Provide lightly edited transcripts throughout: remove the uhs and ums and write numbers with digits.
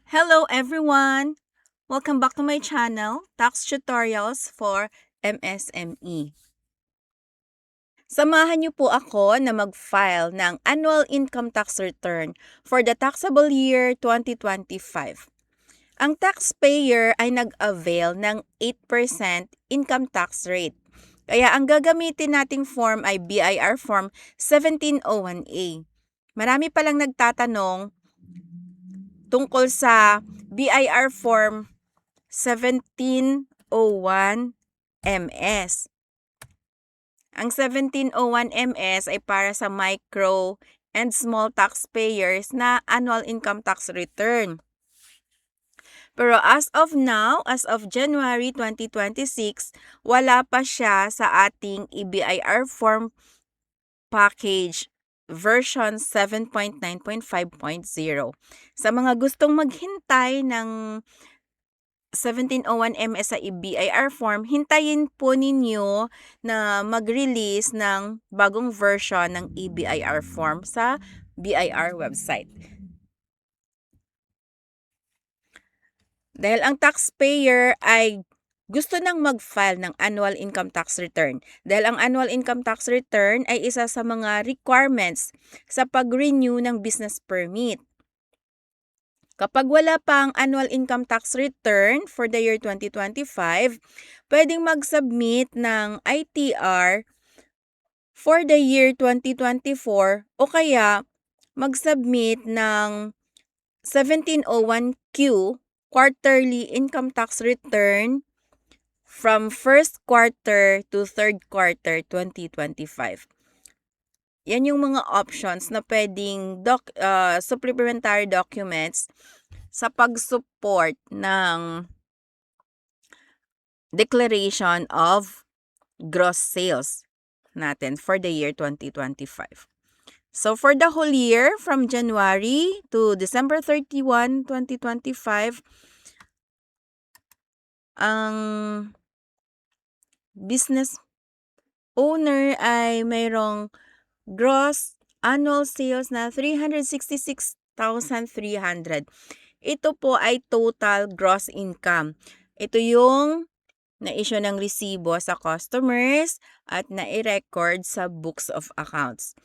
Hello everyone! Welcome back to my channel, Tax Tutorials for MSME. Samahan niyo po ako na mag-file ng Annual Income Tax Return for the taxable year 2025. Ang taxpayer ay nag-avail ng 8% income tax rate. Kaya ang gagamitin nating form ay BIR Form 1701A. Marami palang nagtatanong tungkol sa BIR Form 1701 MS. Ang 1701 MS ay para sa micro and small taxpayers na annual income tax return. Pero as of now, as of January 2026, wala pa siya sa ating EBIR form package version 7.9.5.0. Sa mga gustong maghintay ng 1701 MS sa EBIR form, hintayin po ninyo na mag-release ng bagong version ng EBIR form sa BIR website. Dahil ang taxpayer ay gusto nang mag-file ng annual income tax return. Dahil ang annual income tax return ay isa sa mga requirements sa pag-renew ng business permit. Kapag wala pang annual income tax return for the year 2025, pwedeng mag-submit ng ITR for the year 2024 o kaya mag-submit ng 1701Q quarterly income tax return from first quarter to third quarter 2025. Yan yung mga options na pwedeng supplementary documents sa pag-support ng declaration of gross sales natin for the year 2025. So for the whole year, from January to December 31, 2025, ang business owner ay mayroong gross annual sales na 366,300. Ito po ay total gross income. Ito yung na-issue ng resibo sa customers at na-record sa books of accounts.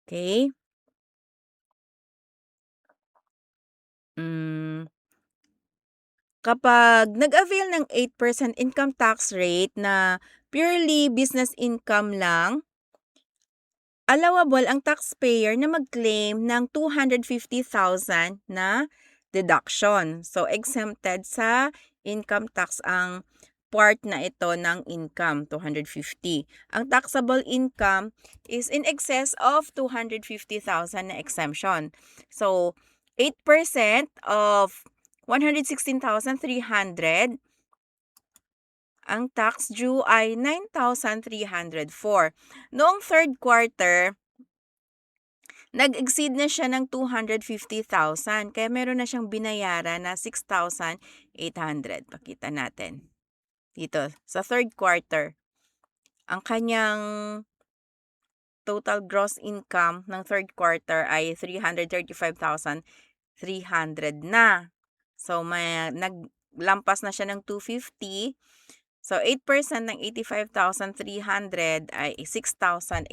Okay? Kapag nag-avail ng 8% income tax rate na purely business income lang, allowable ang taxpayer na mag-claim ng 250,000 na deduction. So, exempted sa income tax ang part na ito ng income, 250. Ang taxable income is in excess of 250,000 na exemption. So, 8% of 116,300, ang tax due ay 9,304. Noong third quarter, nag-exceed na siya ng 250,000. Kaya meron na siyang binayaran na 6,800. Pakita natin. Dito, sa third quarter, ang kanyang total gross income ng third quarter ay 335,300 na. So, naglampas na siya ng 250. So, 8% ng 85,300 ay 6,824.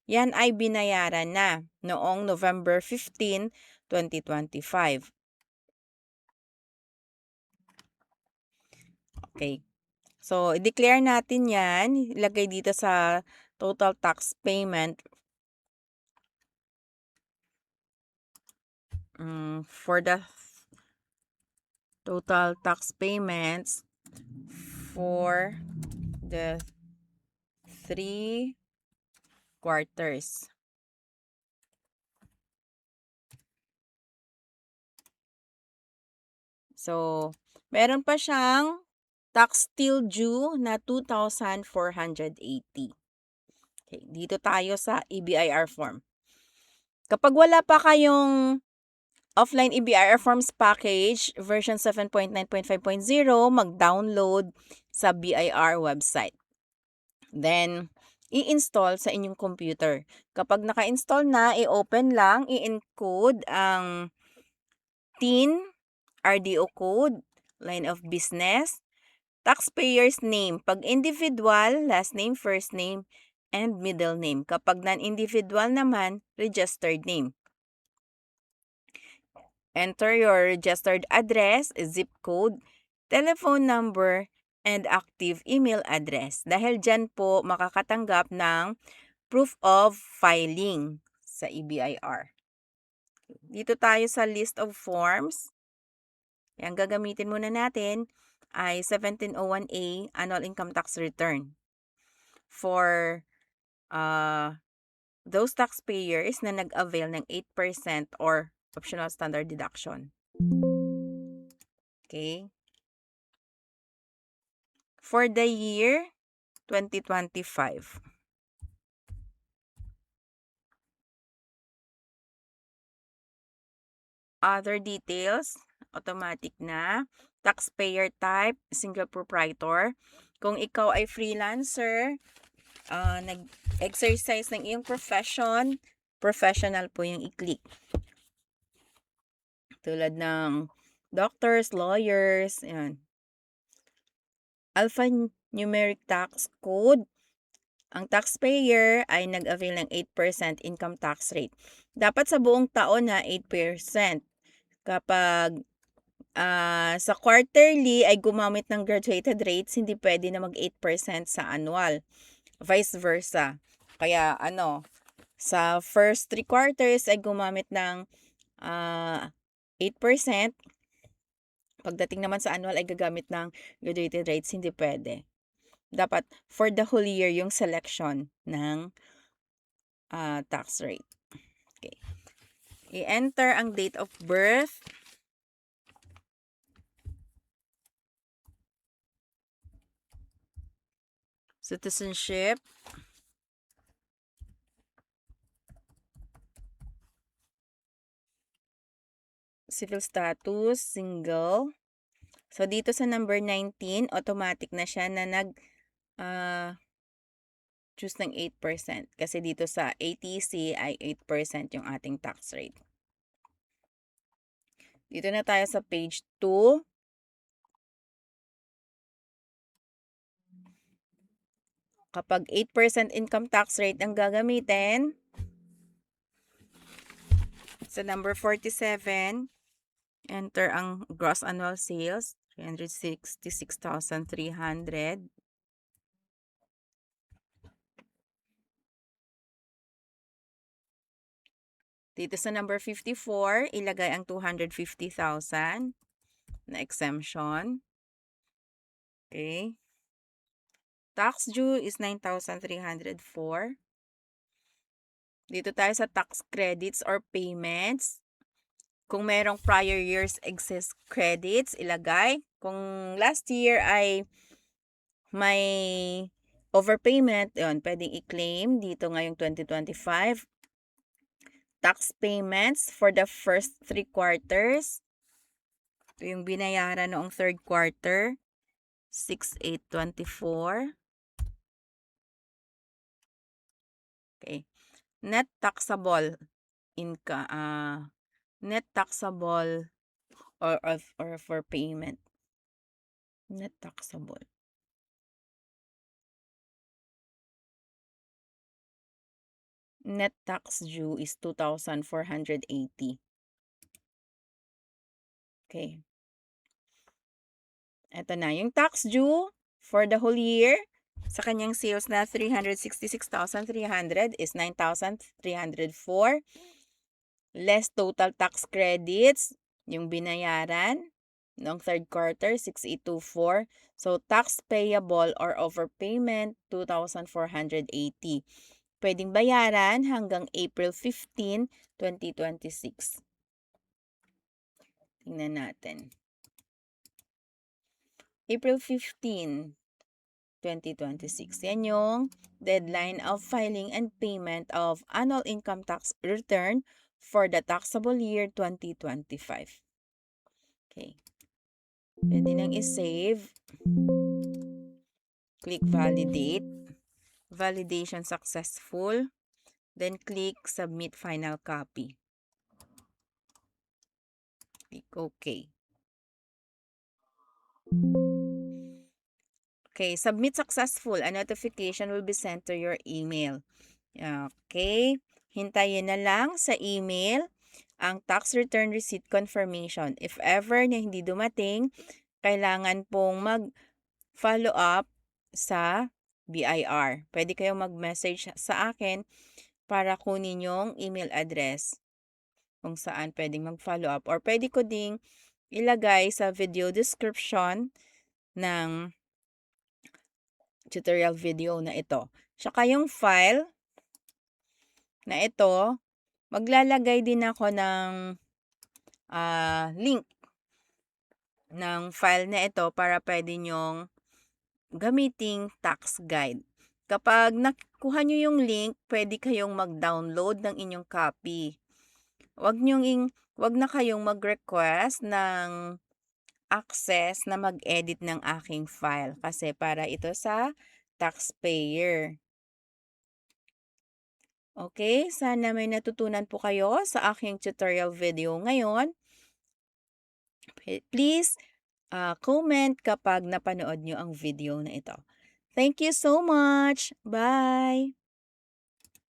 Yan ay binayaran na noong November 15, 2025. Okay. So, i-declare natin yan. Ilagay dito sa total tax payment for the total tax payments for the 3 quarters. So, meron pa siyang tax still due na 2,480. Okay, dito tayo sa EBIR form. Kapag wala pa kayong offline EBIR forms package version 7.9.5.0, mag-download sa BIR website. Then, i-install sa inyong computer. Kapag naka-install na, i-open lang, i-encode ang TIN, RDO code, line of business, taxpayer's name. Pag individual, last name, first name, and middle name. Kapag non-individual naman, registered name. Enter your registered address, zip code, telephone number, and active email address. Dahil dyan po makakatanggap ng proof of filing sa EBIR. Dito tayo sa list of forms. Ang gagamitin muna natin ay 1701A Annual Income Tax Return for those taxpayers na nag-avail ng 8% or optional standard deduction. Okay? For the year 2025. Other details, automatic na. Taxpayer type, single proprietor. Kung ikaw ay freelancer, nag-exercise ng iyong profession, professional po yung i-click. Tulad ng doctors, lawyers, yan. Alphanumeric tax code. Ang taxpayer ay nag-avail ng 8% income tax rate. Dapat sa buong taon na 8%. Kapag sa quarterly ay gumamit ng graduated rates, hindi pwede na mag 8% sa annual. Vice versa. Kaya sa first 3 quarters ay gumamit ng 8%. Pagdating naman sa annual ay gagamit ng graduated rates, hindi pwede. Dapat for the whole year yung selection ng tax rate. Okay. I-enter ang date of birth. Citizenship. Civil status, single. So, dito sa number 19, automatic na siya na choose ng 8%. Kasi dito sa ATC ay 8% yung ating tax rate. Dito na tayo sa page 2. Kapag 8% income tax rate ang gagamitin, sa number 47, enter ang gross annual sales, 366,300. Dito sa number 54, ilagay ang 250,000 na exemption. Okay. Tax due is 9,304. Dito tayo sa tax credits or payments. Kung merong prior years excess credits, ilagay. Kung last year ay may overpayment, yun, pwedeng i-claim dito ngayong 2025. Tax payments for the first 3 quarters. Ito yung binayaran noong 3rd quarter. 6,824. Okay. Net taxable income, net taxable or for payment. Net taxable. Net tax due is 2,480. Okay. Ito na yung tax due for the whole year. Sa kanyang sales na 366,300 is 9,304. Less total tax credits, yung binayaran noong 3rd quarter, 6,824. So, tax payable or overpayment, 2,480. Pwedeng bayaran hanggang April 15, 2026. Tingnan natin. April 15, 2026. Yan yung deadline of filing and payment of annual income tax return for the taxable year 2025. Okay. Pwede nang i-save. Click validate. Validation successful. Then click submit final copy. Click OK. Okay, submit successful. A notification will be sent to your email. Okay, hintayin na lang sa email ang tax return receipt confirmation. If ever na hindi dumating, kailangan pong mag-follow up sa BIR. Pwede kayong mag-message sa akin para kunin yung email address kung saan pwedeng mag-follow up, or pwede ko ding ilagay sa video description ng tutorial video na ito. Tsaka yung file na ito, maglalagay din ako ng link ng file na ito para pwede nyong gamiting tax guide. Kapag nakuha nyo yung link, pwede kayong mag-download ng inyong copy. Wag na kayong mag-request ng access na mag-edit ng aking file kasi para ito sa taxpayer. Okay, sana may natutunan po kayo sa aking tutorial video ngayon. Please comment kapag napanood nyo ang video na ito. Thank you so much. Bye!